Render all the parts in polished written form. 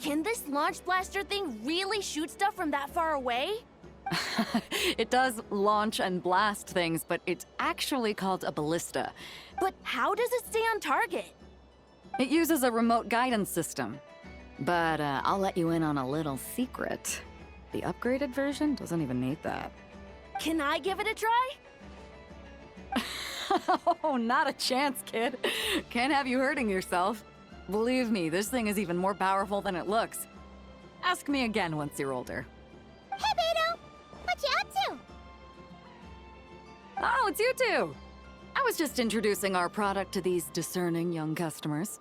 Can this launch blaster thing really shoot stuff from that far away? It does launch and blast things, but it's actually called a ballista. But how does it stay on target? It uses a remote guidance system. But I'll let you in on a little secret. The upgraded version doesn't even need that. Can I give it a try? Oh, not a chance, kid. Can't have you hurting yourself. Believe me, this thing is even more powerful than it looks. Ask me again once you're older. Hey, Beto! What you up to? Oh, it's you two! I was just introducing our product to these discerning young customers.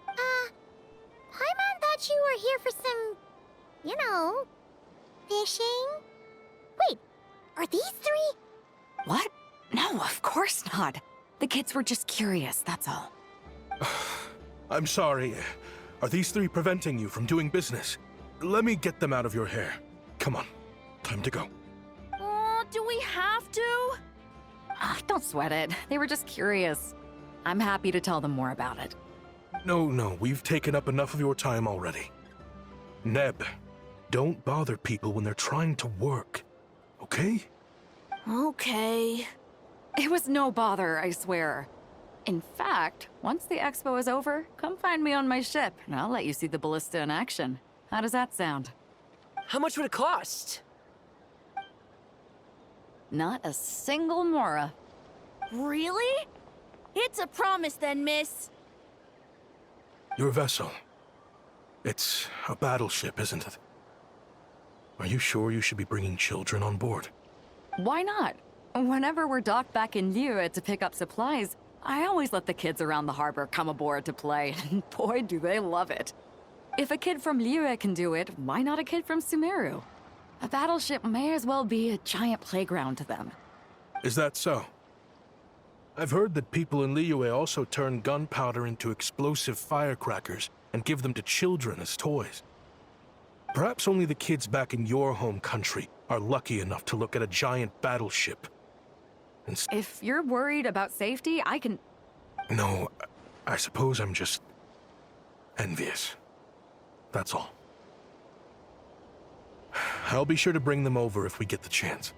Paimon thought you were here for some, you know, fishing? Wait, are these three? What? No, of course not. The kids were just curious, that's all. I'm sorry. Are these three preventing you from doing business? Let me get them out of your hair. Come on, time to go. Do we have to? Don't sweat it. They were just curious. I'm happy to tell them more about it. No, we've taken up enough of your time already. Neb, don't bother people when they're trying to work, okay? Okay. It was no bother, I swear. In fact, once the expo is over, come find me on my ship, and I'll let you see the ballista in action. How does that sound? How much would it cost? Not a single mora. Really? It's a promise then, miss. Your vessel. It's a battleship, isn't it? Are you sure you should be bringing children on board? Why not? Whenever we're docked back in Liyue to pick up supplies, I always let the kids around the harbor come aboard to play, and boy, do they love it. If a kid from Liyue can do it, why not a kid from Sumeru? A battleship may as well be a giant playground to them. Is that so? I've heard that people in Liyue also turn gunpowder into explosive firecrackers and give them to children as toys. Perhaps only the kids back in your home country are lucky enough to look at a giant battleship. And If you're worried about safety, I can... no, I suppose I'm just envious. That's all. I'll be sure to bring them over if we get the chance.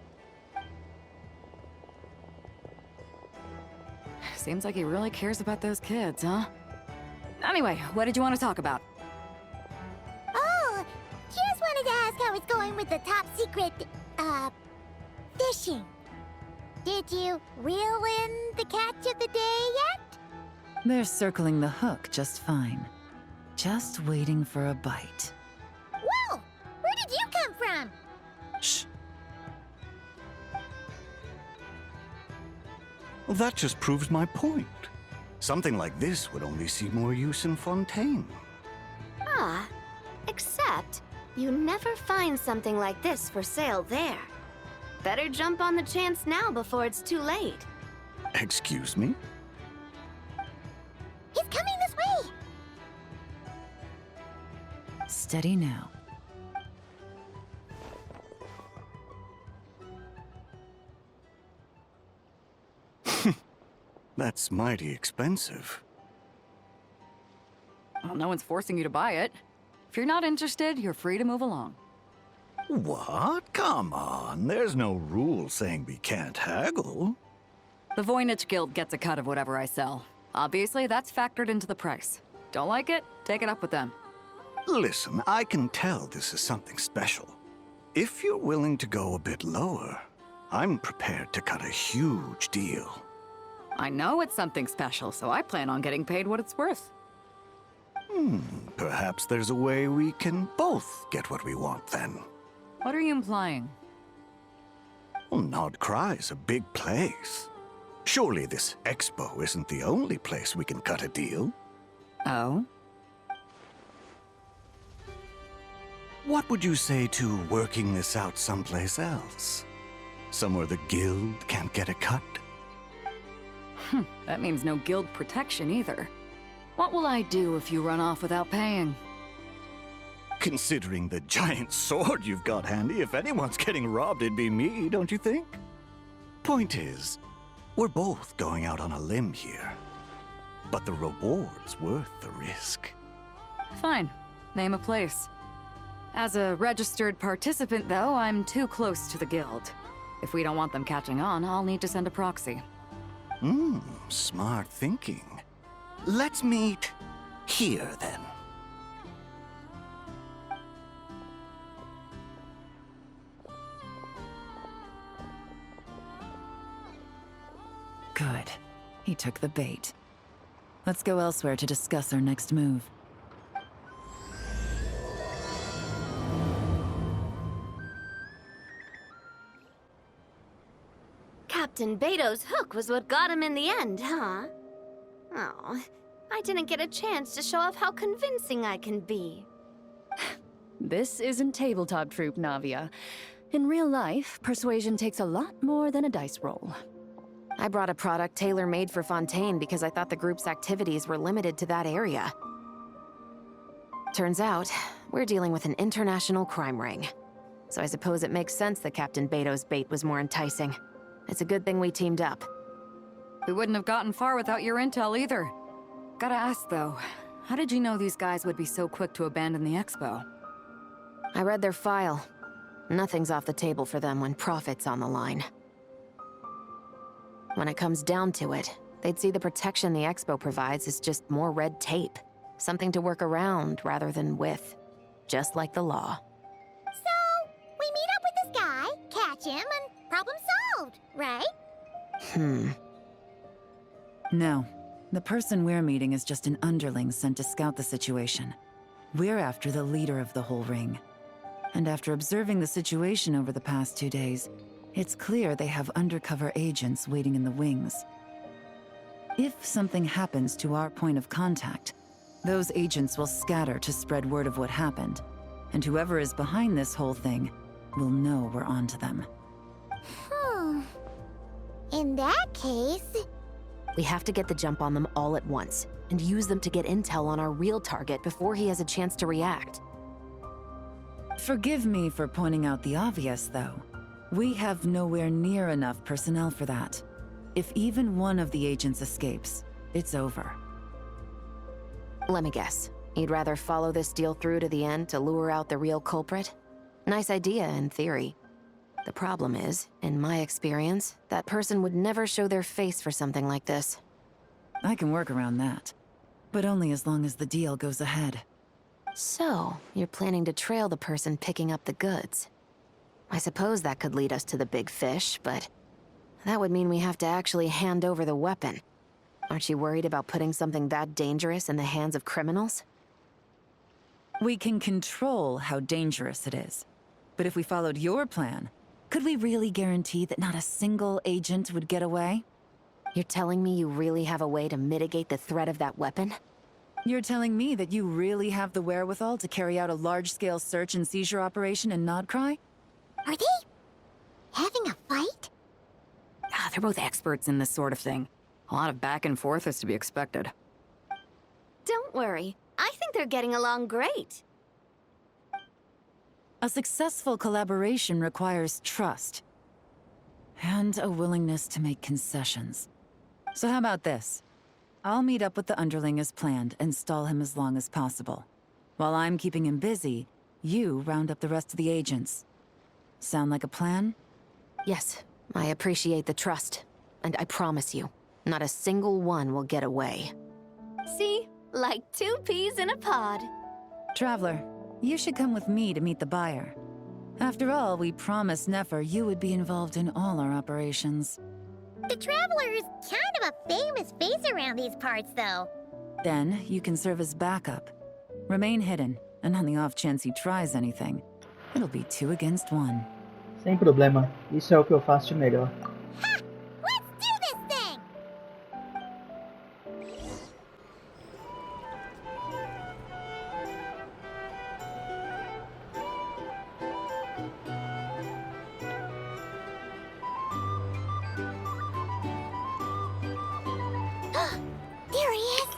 Seems like he really cares about those kids, huh? Anyway, what did you want to talk about? Oh, just wanted to ask how it's going with the top secret, fishing. Did you reel in the catch of the day yet? They're circling the hook just fine. Just waiting for a bite. Whoa! Where did you come from? Shh. Well, that just proves my point. Something like this would only see more use in Fontaine. Except, you never find something like this for sale there. Better jump on the chance now before it's too late. Excuse me? He's coming this way! Steady now. That's mighty expensive. Well, no one's forcing you to buy it. If you're not interested, you're free to move along. What? Come on, there's no rule saying we can't haggle. The Voynich Guild gets a cut of whatever I sell. Obviously, that's factored into the price. Don't like it? Take it up with them. Listen, I can tell this is something special. If you're willing to go a bit lower, I'm prepared to cut a huge deal. I know it's something special, so I plan on getting paid what it's worth. Perhaps there's a way we can both get what we want then. What are you implying? Well, Nod-Krai is a big place. Surely this expo isn't the only place we can cut a deal. Oh? What would you say to working this out someplace else? Somewhere the guild can't get a cut? That means no guild protection either. What will I do if you run off without paying? Considering the giant sword you've got handy, if anyone's getting robbed, it'd be me, don't you think? Point is, we're both going out on a limb here. But the reward's worth the risk. Fine. Name a place. As a registered participant, though, I'm too close to the guild. If we don't want them catching on, I'll need to send a proxy. Smart thinking. Let's meet here, then. Good. He took the bait. Let's go elsewhere to discuss our next move. Captain Beto's hook was what got him in the end, huh? Oh, I didn't get a chance to show off how convincing I can be. This isn't tabletop troop, Navia. In real life, persuasion takes a lot more than a dice roll. I brought a product tailor-made for Fontaine because I thought the group's activities were limited to that area. Turns out, we're dealing with an international crime ring. So I suppose it makes sense that Captain Beto's bait was more enticing. It's a good thing we teamed up. We wouldn't have gotten far without your intel either. Gotta ask, though, how did you know these guys would be so quick to abandon the expo? I read their file. Nothing's off the table for them when profit's on the line. When it comes down to it, they'd see the protection the expo provides as just more red tape. Something to work around rather than with. Just like the law. So, we meet up with this guy, catch him, and problem solved, right? No. The person we're meeting is just an underling sent to scout the situation. We're after the leader of the whole ring. And after observing the situation over the past 2 days, it's clear they have undercover agents waiting in the wings. If something happens to our point of contact, those agents will scatter to spread word of what happened, and whoever is behind this whole thing will know we're onto them. In that case... We have to get the jump on them all at once, and use them to get intel on our real target before he has a chance to react. Forgive me for pointing out the obvious, though. We have nowhere near enough personnel for that. If even one of the agents escapes, it's over. Let me guess. You'd rather follow this deal through to the end to lure out the real culprit? Nice idea, in theory. The problem is, in my experience, that person would never show their face for something like this. I can work around that. But only as long as the deal goes ahead. So, you're planning to trail the person picking up the goods. I suppose that could lead us to the big fish, but that would mean we have to actually hand over the weapon. Aren't you worried about putting something that dangerous in the hands of criminals? We can control how dangerous it is. But if we followed your plan, could we really guarantee that not a single agent would get away? You're telling me you really have a way to mitigate the threat of that weapon? You're telling me that you really have the wherewithal to carry out a large-scale search and seizure operation in Nod-Krai? Are they... having a fight? They're both experts in this sort of thing. A lot of back and forth is to be expected. Don't worry. I think they're getting along great. A successful collaboration requires trust. And a willingness to make concessions. So how about this? I'll meet up with the underling as planned and stall him as long as possible. While I'm keeping him busy, you round up the rest of the agents. Sound like a plan? Yes, I appreciate the trust. And I promise you, not a single one will get away. See? Like 2 peas in a pod. Traveler, you should come with me to meet the buyer. After all, we promised Nefer you would be involved in all our operations. The Traveler is kind of a famous face around these parts, though. Then, you can serve as backup. Remain hidden, and on the off chance he tries anything, it'll be 2 against 1. Sem problema, isso é o que eu faço de melhor. Ha! Let's do this thing! There he is!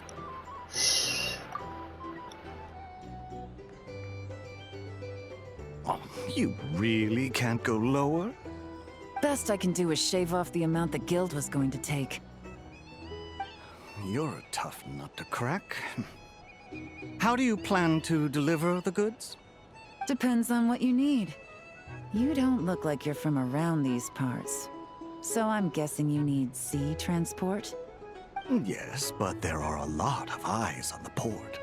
Oh, you really can't go lower? Best I can do is shave off the amount the guild was going to take. You're a tough nut to crack. How do you plan to deliver the goods? Depends on what you need. You don't look like you're from around these parts. So I'm guessing you need sea transport? Yes, but there are a lot of eyes on the port.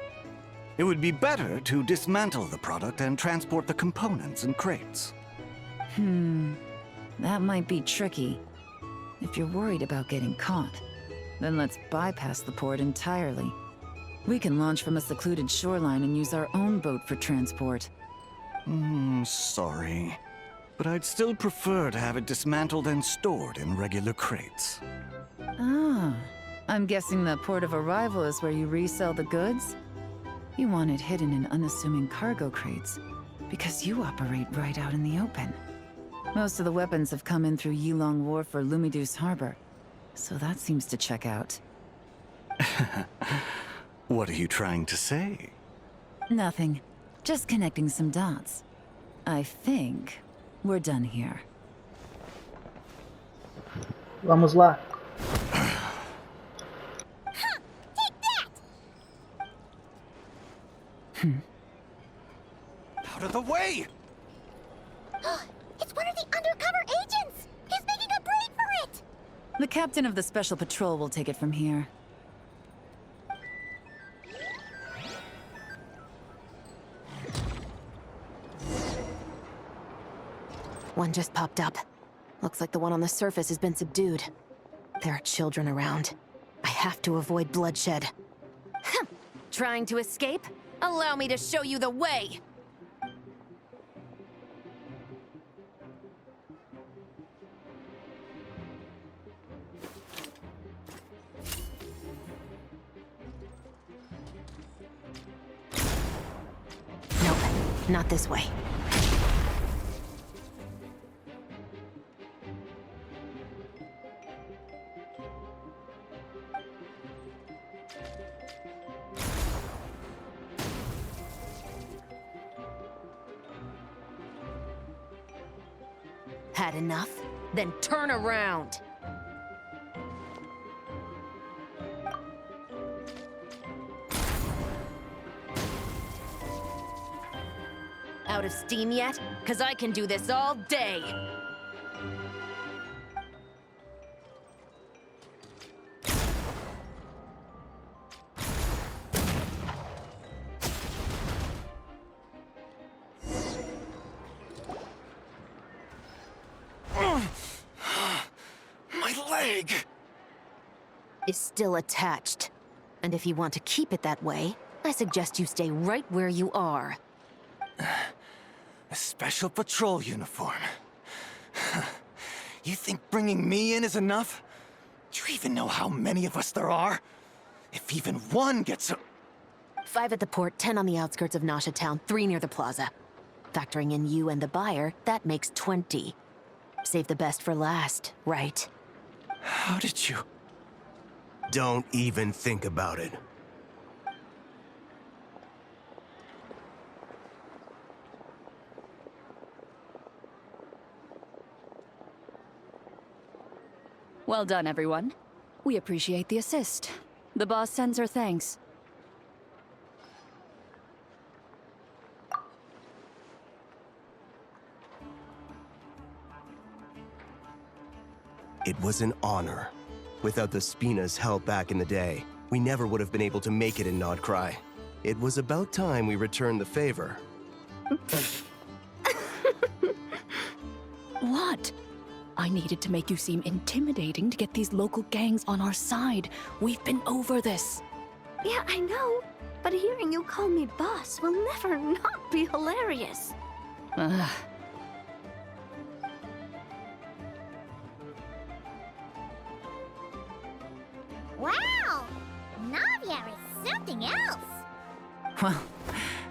It would be better to dismantle the product and transport the components in crates. That might be tricky. If you're worried about getting caught, then let's bypass the port entirely. We can launch from a secluded shoreline and use our own boat for transport. Sorry. But I'd still prefer to have it dismantled and stored in regular crates. Ah, I'm guessing the port of arrival is where you resell the goods? You want it hidden in unassuming cargo crates, because you operate right out in the open. Most of the weapons have come in through Yilong Wharf or Lumiduce Harbor, so that seems to check out. What are you trying to say? Nothing. Just connecting some dots. I think we're done here. Vamos lá. Out of the way! It's one of the undercover agents! He's making a break for it! The captain of the Special Patrol will take it from here. One just popped up. Looks like the one on the surface has been subdued. There are children around. I have to avoid bloodshed. Trying to escape? Allow me to show you the way! Nope, not this way. Had enough? Then turn around! Out of steam yet? 'Cause I can do this all day! My leg! Is still attached. And if you want to keep it that way, I suggest you stay right where you are. A special patrol uniform. You think bringing me in is enough? Do you even know how many of us there are? If even one gets a... 5 at the port, 10 on the outskirts of Nasha Town, 3 near the plaza. Factoring in you and the buyer, that makes 20. Save the best for last, right? How did you... Don't even think about it. Well done, everyone. We appreciate the assist. The boss sends her thanks. It was an honor. Without the Spina's help back in the day, we never would have been able to make it in Nod-Krai. It was about time we returned the favor. What? I needed to make you seem intimidating to get these local gangs on our side. We've been over this. Yeah, I know. But hearing you call me boss will never not be hilarious. Ugh. Wow! Navia is something else! Well,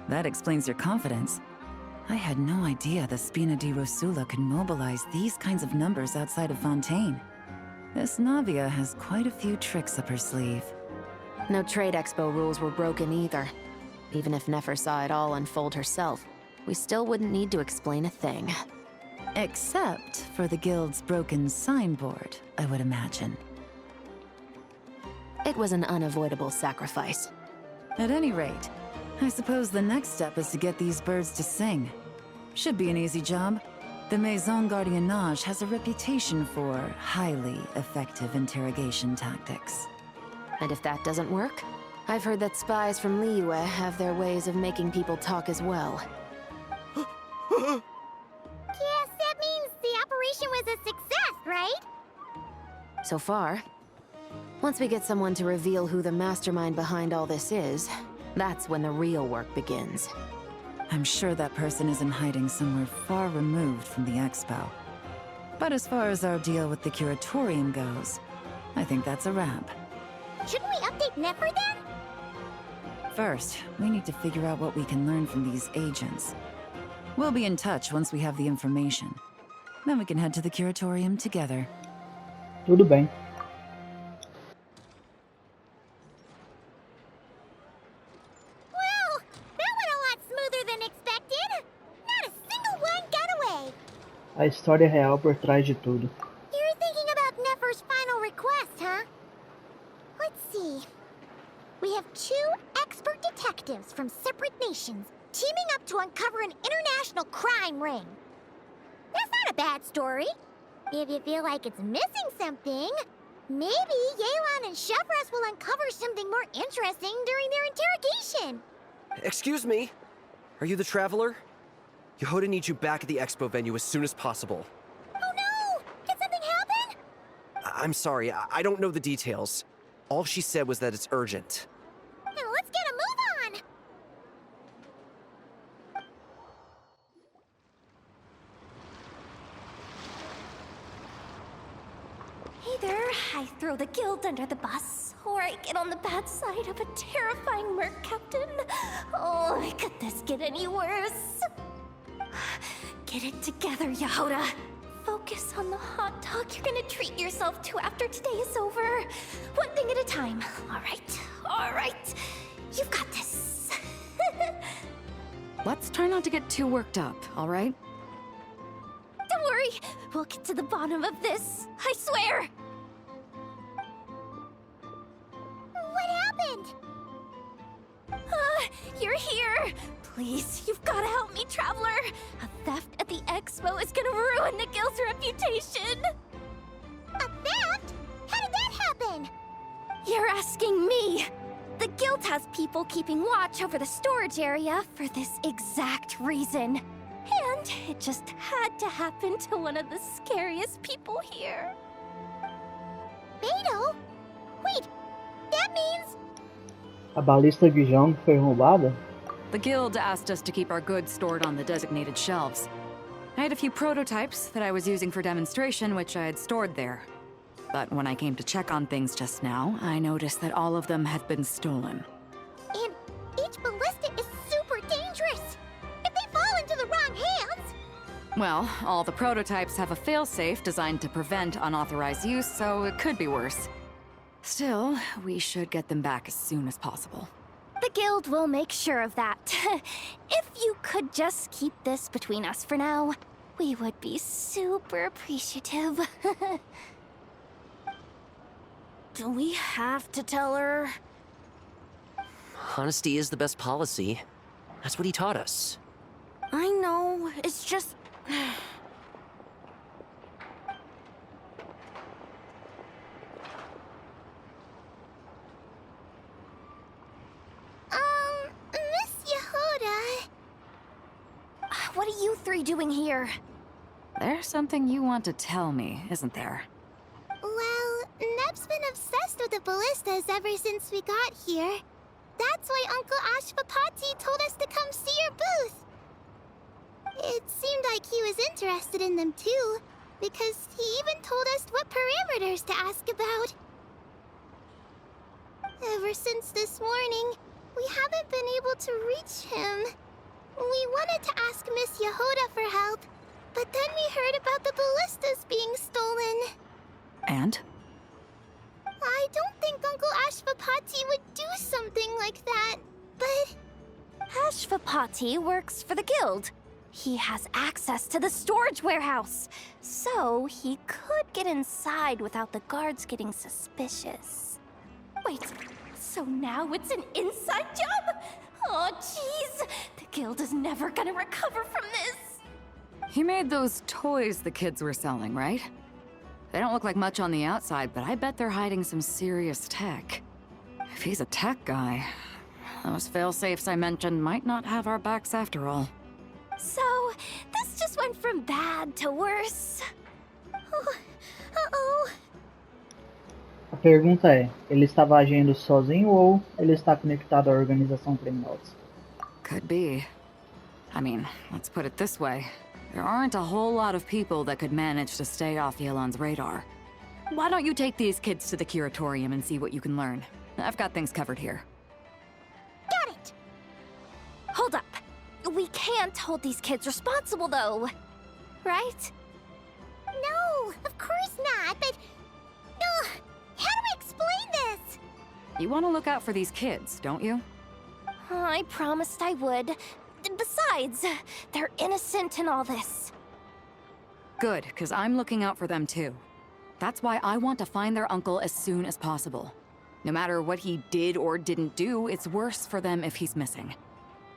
that explains your confidence. I had no idea the Spina di Rosula could mobilize these kinds of numbers outside of Fontaine. This Navia has quite a few tricks up her sleeve. No trade expo rules were broken either. Even if Nefer saw it all unfold herself, we still wouldn't need to explain a thing. Except for the guild's broken signboard, I would imagine. It was an unavoidable sacrifice. At any rate, I suppose the next step is to get these birds to sing. Should be an easy job. The Maison Gardiennage has a reputation for highly effective interrogation tactics. And if that doesn't work, I've heard that spies from Liyue have their ways of making people talk as well. Yes, that means the operation was a success, right? So far. Once we get someone to reveal who the mastermind behind all this is, that's when the real work begins. I'm sure that person is in hiding somewhere far removed from the expo. But as far as our deal with the curatorium goes, I think that's a wrap. Shouldn't we update Nefer then? First, we need to figure out what we can learn from these agents. We'll be in touch once we have the information. Then we can head to the curatorium together. Tudo bem. Well, that went a lot smoother than expected. Not a single one got away. A história real por trás de tudo. You're thinking about Nefer's final request, huh? Let's see. We have 2 expert detectives from separate nations teaming up to uncover an international crime ring. That's not a bad story. If you feel like it's missing something, maybe Yelan and Chevros will uncover something more interesting during their interrogation. Excuse me? Are you the Traveler? Yehoda needs you back at the expo venue as soon as possible. Oh no! Did something happen? I'm sorry, I don't know the details. All she said was that it's urgent. Now let's get a move on! Either I throw the guild under the bus, or I get on the bad side of a terrifying merc captain. Oh, could this get any worse? Get it together, Yehoda. Focus on the hot dog you're gonna treat yourself to after today is over. One thing at a time. All right. You've got this. Let's try not to get too worked up, all right? Don't worry, we'll get to the bottom of this. I swear. What happened? You're here. Please, you've got to help me, Traveler. A theft at the expo is gonna ruin the guild's reputation. A theft? How did that happen? You're asking me. The guild has people keeping watch over the storage area for this exact reason. And it just had to happen to one of the scariest people here. Beto? Wait, that means... A balista Guijão foi roubada? The guild asked us to keep our goods stored on the designated shelves. I had a few prototypes that I was using for demonstration, which I had stored there. But when I came to check on things just now, I noticed that all of them had been stolen. And each ballista is super dangerous. If they fall into the wrong hands... Well, all the prototypes have a failsafe designed to prevent unauthorized use, so it could be worse. Still, we should get them back as soon as possible. The guild will make sure of that. If you could just keep this between us for now, we would be super appreciative. Do we have to tell her? Honesty is the best policy. That's what he taught us. I know, it's just... Miss Yehoda... What are you 3 doing here? There's something you want to tell me, isn't there? Well, Nep's been obsessed with the ballistas ever since we got here. That's why Uncle Ashvapati told us to come see your booth. It seemed like he was interested in them too, because he even told us what parameters to ask about. Ever since this morning, we haven't been able to reach him. We wanted to ask Miss Yehoda for help, but then we heard about the ballistas being stolen. And? I don't think Uncle Ashvapati would do something like that, but... Ashvapati works for the guild. He has access to the storage warehouse, so he could get inside without the guards getting suspicious. Wait, so now it's an inside job? Oh, was never gonna recover from this. He made those toys the kids were selling, right? They don't look like much on the outside, but I bet they're hiding some serious tech. If he's a tech guy, those fail-safes I mentioned might not have our backs after all. So, this just went from bad to worse. Oh, uh-oh. A pergunta é, ele estava agindo sozinho ou ele está conectado à organização criminosa? Could be. I mean, let's put it this way. There aren't a whole lot of people that could manage to stay off Yelan's radar. Why don't you take these kids to the curatorium and see what you can learn? I've got things covered here. Got it! Hold up. We can't hold these kids responsible, though. Right? No, of course not, but... Ugh, how do I explain this? You want to look out for these kids, don't you? I promised I would. Besides, they're innocent in all this. Good, because I'm looking out for them too. That's why I want to find their uncle as soon as possible. No matter what he did or didn't do, it's worse for them if he's missing.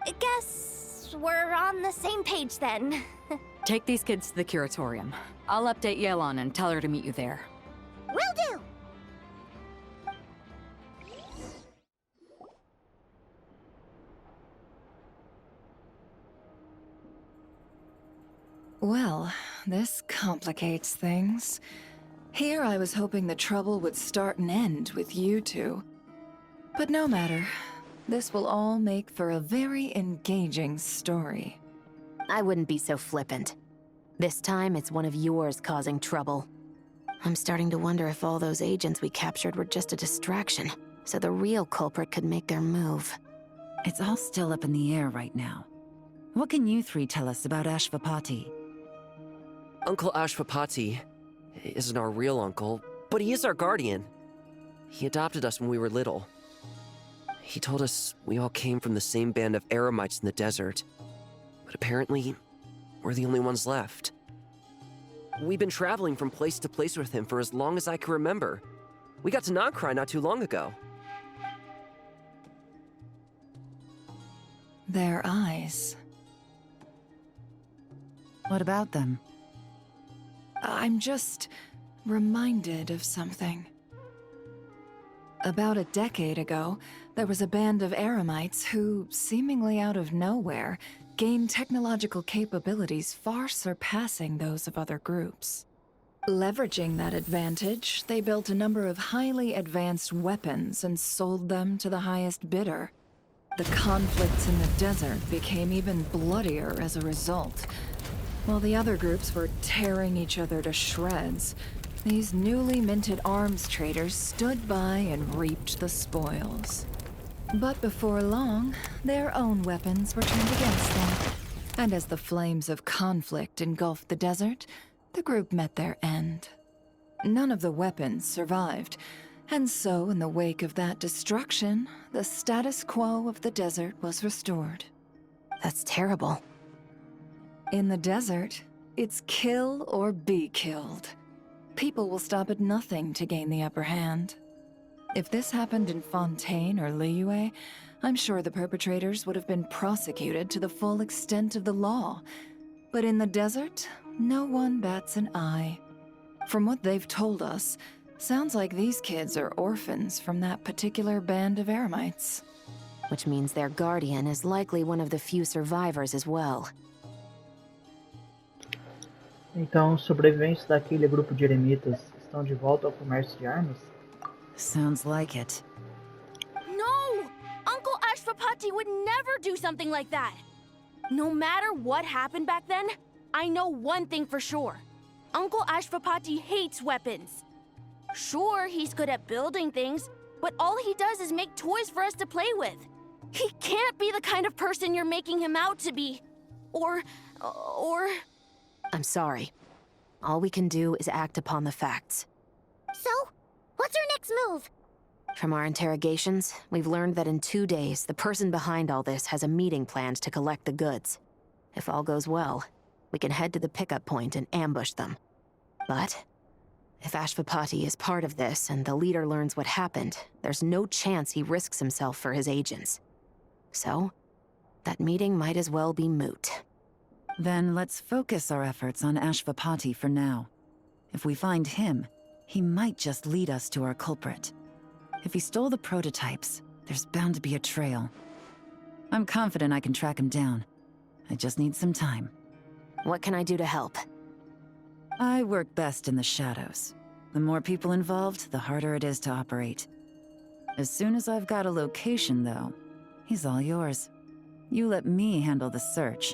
I guess we're on the same page then. Take these kids to the curatorium. I'll update Yelan and tell her to meet you there. Will do! Well, this complicates things. Here I was hoping the trouble would start and end with you two. But no matter. This will all make for a very engaging story. I wouldn't be so flippant. This time, it's one of yours causing trouble. I'm starting to wonder if all those agents we captured were just a distraction, so the real culprit could make their move. It's all still up in the air right now. What can you three tell us about Ashvapati? Uncle Ashvapati isn't our real uncle, but he is our guardian. He adopted us when we were little. He told us we all came from the same band of eremites in the desert. But apparently, we're the only ones left. We've been traveling from place to place with him for as long as I can remember. We got to Nod-Krai not too long ago. Their eyes. What about them? I'm just reminded of something. About a decade ago, there was a band of eremites who, seemingly out of nowhere, gained technological capabilities far surpassing those of other groups. Leveraging that advantage, they built a number of highly advanced weapons and sold them to the highest bidder. The conflicts in the desert became even bloodier as a result. While the other groups were tearing each other to shreds, these newly minted arms traders stood by and reaped the spoils. But before long, their own weapons were turned against them. And as the flames of conflict engulfed the desert, the group met their end. None of the weapons survived, and so in the wake of that destruction, the status quo of the desert was restored. That's terrible. In the desert, it's kill or be killed. People will stop at nothing to gain the upper hand. If this happened in Fontaine or Liyue, I'm sure the perpetrators would have been prosecuted to the full extent of the law. But in the desert, no one bats an eye. From what they've told us, sounds like these kids are orphans from that particular band of eremites. Which means their guardian is likely one of the few survivors as well. Então, os sobreviventes daquele grupo de eremitas estão de volta ao comércio de armas? Sounds like it. No! Uncle Ashvapati would never do something like that! No matter what happened back then, I know one thing for sure. Uncle Ashvapati hates weapons. Sure, he's good at building things, but all he does is make toys for us to play with. He can't be the kind of person you're making him out to be. Or... I'm sorry. All we can do is act upon the facts. So, what's our next move? From our interrogations, we've learned that in 2 days, the person behind all this has a meeting planned to collect the goods. If all goes well, we can head to the pickup point and ambush them. But if Ashvapati is part of this and the leader learns what happened, there's no chance he risks himself for his agents. So, that meeting might as well be moot. Then let's focus our efforts on Ashvapati for now. If we find him, he might just lead us to our culprit. If he stole the prototypes, there's bound to be a trail. I'm confident I can track him down. I just need some time. What can I do to help? I work best in the shadows. The more people involved, the harder it is to operate. As soon as I've got a location, though, he's all yours. You let me handle the search,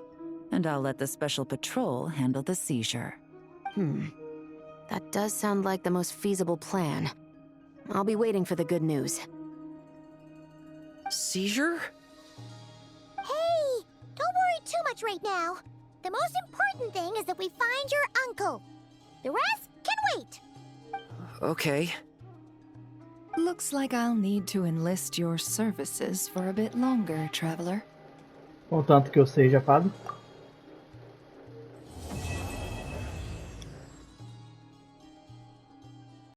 and I'll let the special patrol handle the seizure. That does sound like the most feasible plan. I'll be waiting for the good news. Seizure? Hey, don't worry too much right now. The most important thing is that we find your uncle. The rest can wait. Okay. Looks like I'll need to enlist your services for a bit longer, traveler. Contanto que eu seja pago.